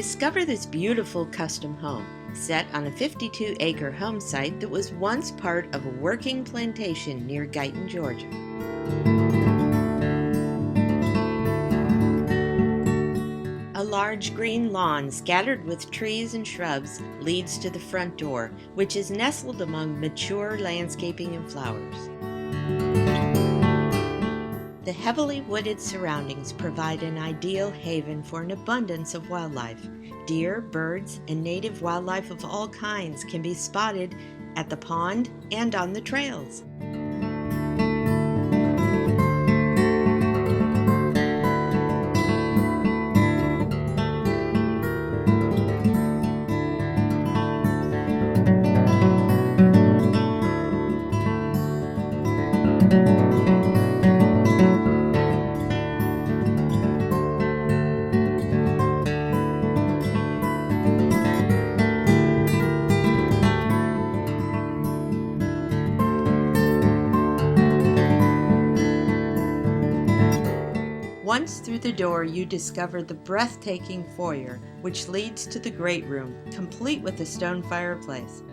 Discover this beautiful custom home set on a 52-acre home site that was once part of a working plantation near Guyton, Georgia. A large green lawn scattered with trees and shrubs leads to the front door, which is nestled among mature landscaping and flowers. The heavily wooded surroundings provide an ideal haven for an abundance of wildlife. Deer, birds, and native wildlife of all kinds can be spotted at the pond and on the trails. Once through the door, you discover the breathtaking foyer, which leads to the great room, complete with a stone fireplace.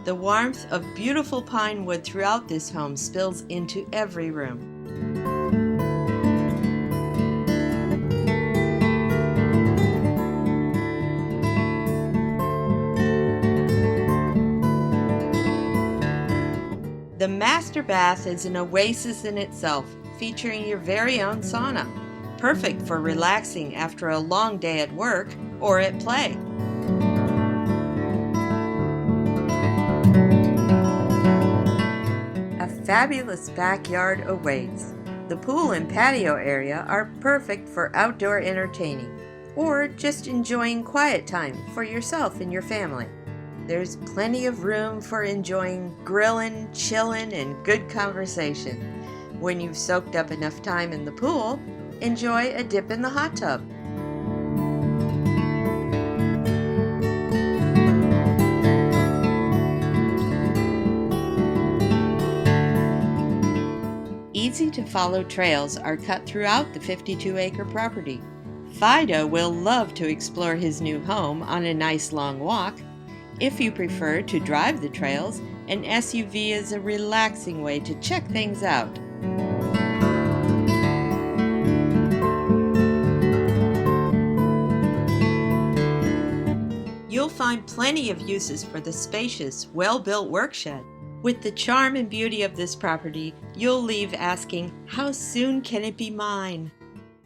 The warmth of beautiful pine wood throughout this home spills into every room. The master bath is an oasis in itself, featuring your very own sauna, perfect for relaxing after a long day at work or at play. A fabulous backyard awaits. The pool and patio area are perfect for outdoor entertaining or just enjoying quiet time for yourself and your family. There's plenty of room for enjoying grilling, chilling, and good conversation. When you've soaked up enough time in the pool, enjoy a dip in the hot tub. Easy to follow trails are cut throughout the 52-acre property. Fido will love to explore his new home on a nice long walk. If you prefer to drive the trails, an SUV is a relaxing way to check things out. You'll find plenty of uses for the spacious, well-built workshed. With the charm and beauty of this property, you'll leave asking, "How soon can it be mine?"